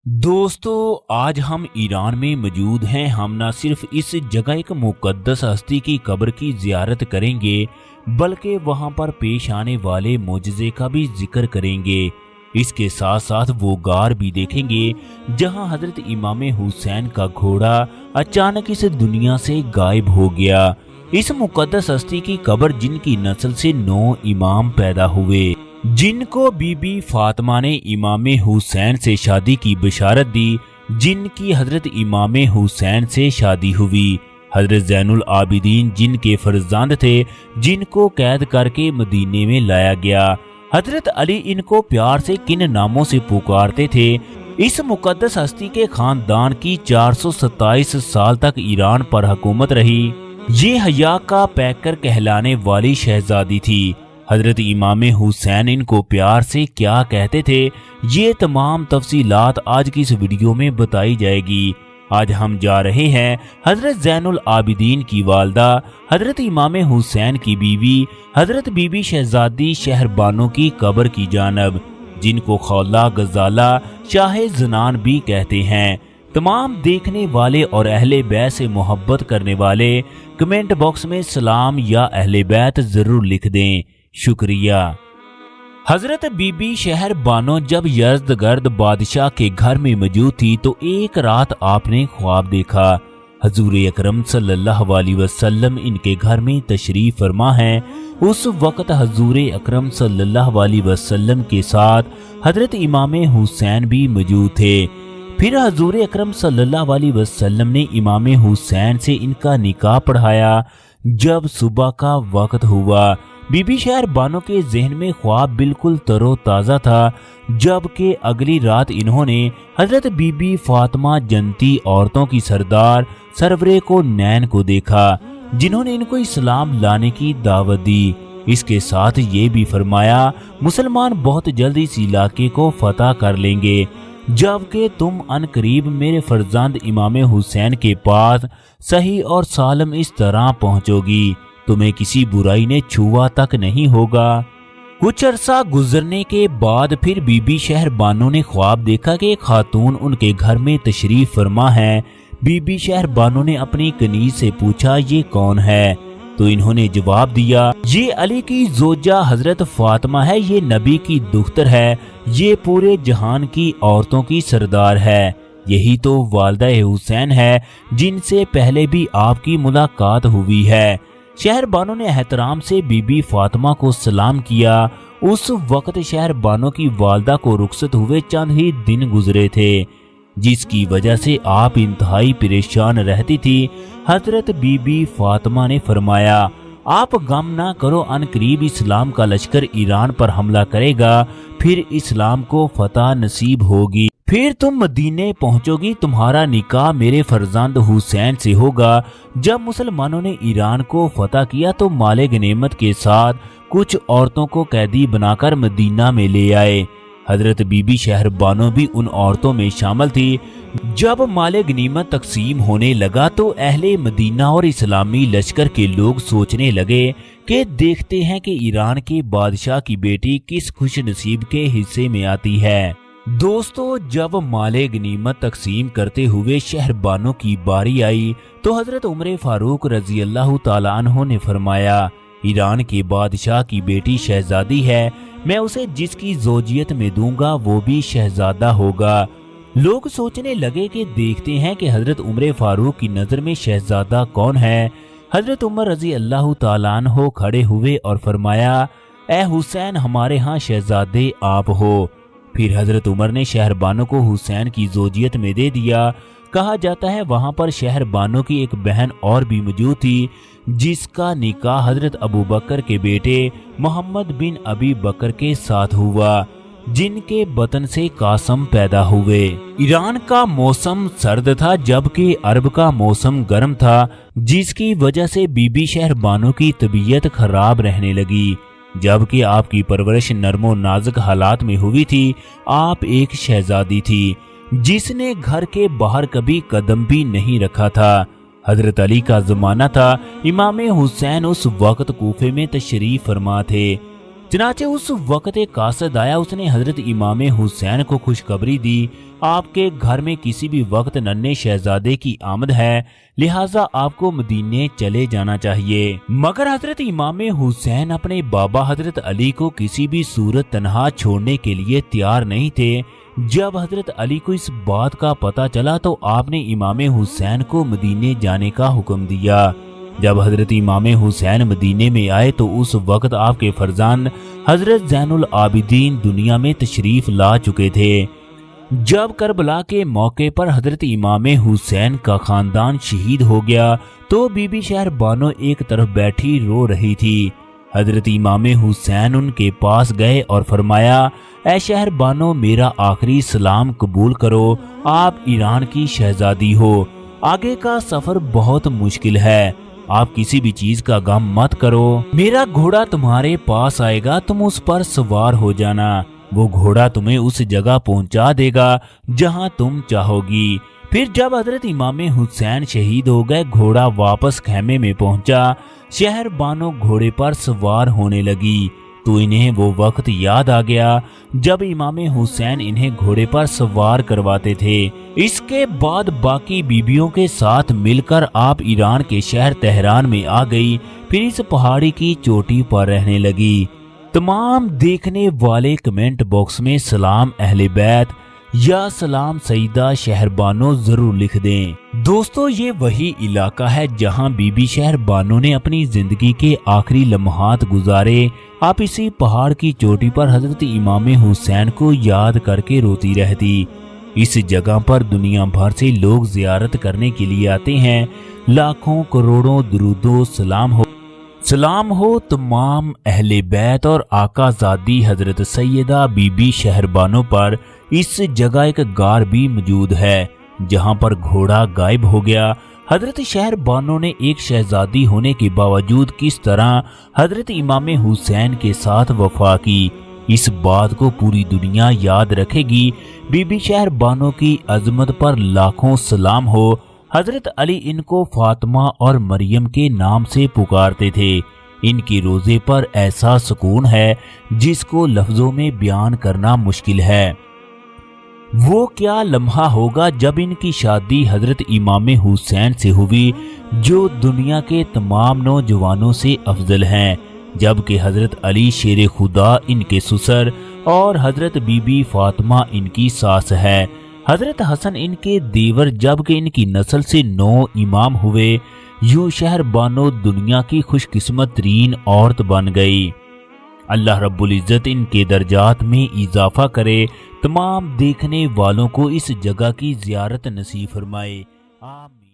दोस्तों, आज हम ईरान में मौजूद हैं। हम न सिर्फ इस जगह एक मुकद्दस हस्ती की कब्र की ज़ियारत करेंगे, बल्कि वहां पर पेश आने वाले मोजज़े का भी जिक्र करेंगे। इसके साथ साथ वो गार भी देखेंगे जहां हजरत इमाम हुसैन का घोड़ा अचानक इस दुनिया से गायब हो गया। इस मुकद्दस हस्ती की कब्र जिनकी नस्ल से 9 इमाम पैदा हुए, जिनको बीबी फातिमा ने इमाम हुसैन से शादी की बशारत दी, जिनकी हजरत इमाम हुसैन से शादी हुई, हजरत ज़ैनुल आबिदीन जिनके फर्जंद थे, जिनको कैद करके मदीने में लाया गया। हजरत अली इनको प्यार से किन नामों से पुकारते थे। इस मुकद्दस हस्ती के खानदान की 427 साल तक ईरान पर हुकूमत रही। ये हया का पैकर कहलाने वाली शहजादी थी। हजरत इमाम हुसैन इनको प्यार से क्या कहते थे, ये तमाम तफसीलात आज की इस वीडियो में बताई जाएगी। आज हम जा रहे हैं हजरत ज़ैनुल आबिदीन की वालदा, हजरत इमाम हुसैन की बीवी, हजरत बीबी शहजादी शहरबानो की कब्र की जानब, जिनको खौला गजाला शाहे ज़नान भी कहते हैं। तमाम देखने वाले और अहले बैत से मोहब्बत करने वाले कमेंट बॉक्स में सलाम या अहले बैत जरूर लिख दें, शुक्रिया। हजरत बीबी शहरबानो जब यज़दगर्द बादशाह के घर में मौजूद थी तो एक रात आपने ख्वाब देखा। हजूर अकरम सल्लल्लाहु अलैहि वसल्लम इनके घर में तशरीफ फरमा है। उस वक्त हजूर अकरम सल्लल्लाहु अलैहि वसल्लम के साथ हजरत इमाम हुसैन भी मौजूद थे। फिर हजूर अकरम सल्लल्लाहु अलैहि वसल्लम ने इमाम हुसैन से इनका निकाह पढ़ाया। जब सुबह का वक्त हुआ, बीबी शहरबानो के जहन में ख्वाब बिल्कुल तरोताज़ा था, जबकि अगली रात इन्होंने हजरत बीबी फातिमा जन्नती औरतों की सरदार सरवरे को नैन को देखा, जिन्होंने इनको इस्लाम लाने की दावत दी। इसके साथ ये भी फरमाया, मुसलमान बहुत जल्द इस इलाके को फतह कर लेंगे, जबकि तुम अनकरीब मेरे फर्जंद इमाम हुसैन के पास सही और सालम इस तरह पहुंचोगी, तुम्हें किसी बुराई ने छुआ तक नहीं होगा। कुछ अरसा गुजरने के बाद फिर बीबी शहरबानो ने ख्वाब देखा कि एक खातून उनके घर में तशरीफ फरमा है। बीबी शहरबानो ने अपनी कनीज से पूछा, ये कौन है? तो इन्होंने जवाब दिया, ये अली की जोजा हजरत फातिमा है, ये नबी की दुख्तर है, ये पूरे जहान की औरतों की सरदार है, यही तो वालदा हुसैन है जिनसे पहले भी आपकी मुलाकात हुई है। शहरबानो ने एहतराम से बीबी फातिमा को सलाम किया। उस वक्त शहरबानो की वालदा को रुखसत हुए चंद ही दिन गुजरे थे, जिसकी वजह से आप इंतहाई परेशान रहती थी। हजरत बीबी फातिमा ने फरमाया, आप गम ना करो, अनकरीब इस्लाम का लश्कर ईरान पर हमला करेगा, फिर इस्लाम को फतह नसीब होगी, फिर तुम मदीने पहुंचोगी, तुम्हारा निकाह मेरे फर्जंद हुसैन से होगा। जब मुसलमानों ने ईरान को फतह किया तो माले गनीमत के साथ कुछ औरतों को कैदी बनाकर मदीना में ले आए। हजरत बीबी शहरबानो भी उन औरतों में शामिल थी। जब माले गनीमत तकसीम होने लगा तो अहले मदीना और इस्लामी लश्कर के लोग सोचने लगे कि देखते हैं कि ईरान के बादशाह की बेटी किस खुश नसीब के हिस्से में आती है। दोस्तों, जब माले गनीमत तकसीम करते हुए शहरबानो की बारी आई तो हजरत उमर फारूक रजी अल्लाह ताला अन्हु ने फरमाया, ईरान के बादशाह की बेटी शहजादी है, मैं उसे जिसकी जोजियत में दूंगा वो भी शहजादा होगा। लोग सोचने लगे कि देखते हैं कि हजरत उमर फारूक की नजर में शहजादा कौन है। हजरत उमर रजी अल्लाह ताला अन्हु खड़े हुए और फरमाया, ए हुसैन, हमारे यहाँ शहजादे आप हो। फिर हजरत उमर ने शहरबानो को हुसैन की जोजियत में दे दिया। कहा जाता है वहां पर शहरबानो की एक बहन और भी मौजूद थी, जिसका निकाह हजरत अबू बकर के बेटे मोहम्मद बिन अबी बकर के साथ हुआ, जिनके बतन से कासम पैदा हुए। ईरान का मौसम सर्द था जबकि अरब का मौसम गर्म था, जिसकी वजह से बीबी शहरबानो की तबीयत खराब रहने लगी। जबकि आपकी परवरिश नरमो नाजुक हालात में हुई थी। आप एक शहजादी थी जिसने घर के बाहर कभी कदम भी नहीं रखा था। हजरत अली का जमाना था। इमाम हुसैन उस वक्त कूफे में तशरीफ फरमा थे। चनाचे उस वक्त एक कासद आया, उसने हजरत इमाम हुसैन को खुशखबरी दी, आपके घर में किसी भी वक्त नन्हे शहजादे की आमद है, लिहाजा आपको मदीने चले जाना चाहिए। मगर हजरत इमाम हुसैन अपने बाबा हजरत अली को किसी भी सूरत तन्हा छोड़ने के लिए तैयार नहीं थे। जब हजरत अली को इस बात का पता चला तो आपने इमाम हुसैन को मदीने जाने का हुक्म दिया। जब हजरत इमाम हुसैन मदीने में आए तो उस वक्त आपके फरजांद हजरत ज़ैनुल आबिदीन दुनिया में तशरीफ ला चुके थे। जब करबला के मौके पर हजरत इमाम हुसैन का खानदान शहीद हो गया तो बीबी शहर बानो एक तरफ बैठी रो रही थी। हजरत इमाम हुसैन उनके पास गए और फरमाया, ऐ शहर बानो, मेरा आखिरी सलाम कबूल करो, आप ईरान की शहजादी हो, आगे का सफर बहुत मुश्किल है, आप किसी भी चीज का गम मत करो, मेरा घोड़ा तुम्हारे पास आएगा, तुम उस पर सवार हो जाना, वो घोड़ा तुम्हें उस जगह पहुंचा देगा जहां तुम चाहोगी। फिर जब हजरत इमाम हुसैन शहीद हो गए, घोड़ा वापस खेमे में पहुंचा, शहर बानो घोड़े पर सवार होने लगी तो इन्हें वो वक्त याद आ गया जब इमाम हुसैन इन्हें घोड़े पर सवार करवाते थे। इसके बाद बाकी बीबियों के साथ मिलकर आप ईरान के शहर तेहरान में आ गई, फिर इस पहाड़ी की चोटी पर रहने लगी। तमाम देखने वाले कमेंट बॉक्स में सलाम अहले बैत या सलाम सईदा शहर बानो जरूर लिख दें। दोस्तों, ये वही इलाका है जहां बीबी शहर बानो ने अपनी जिंदगी के आखिरी लम्हात गुजारे। आप इसी पहाड़ की चोटी पर हजरत इमाम हुसैन को याद करके रोती रहती। इस जगह पर दुनिया भर से लोग जियारत करने के लिए आते हैं। लाखों करोड़ों दुरूदो सलाम हो तमाम अहले बैत और आकाज़ादी हजरत सैयदा बीबी शहरबानो पर। इस जगह एक गार भी मौजूद है जहां पर घोड़ा गायब हो गया। हजरत शहरबानो ने एक शहजादी होने के बावजूद किस तरह हजरत इमाम हुसैन के साथ वफा की, इस बात को पूरी दुनिया याद रखेगी। बीबी शहरबानो की अजमत पर लाखों सलाम हो। हजरत अली इनको फातिमा और मरियम के नाम से पुकारते थे। इनकी रोजे पर ऐसा सुकून है जिसको लफ्जों में बयान करना मुश्किल है। वो क्या लम्हा होगा जब इनकी शादी हजरत इमाम हुसैन से हुई, जो दुनिया के तमाम नौजवानों से अफजल हैं, जबकि हजरत अली शेर खुदा इनके ससुर और हजरत बीबी फातिमा इनकी सास है। हजरत हसन इनके देवर, जबकि इनकी नस्ल से 9 इमाम हुए। यूं शहरबानो दुनिया की खुशकिस्मत तरीन औरत बन गई। अल्लाह रब्बुल इज़्ज़त इनके दर्जात में इजाफा करे। तमाम देखने वालों को इस जगह की ज़ियारत नसीब फरमाए। आमीन।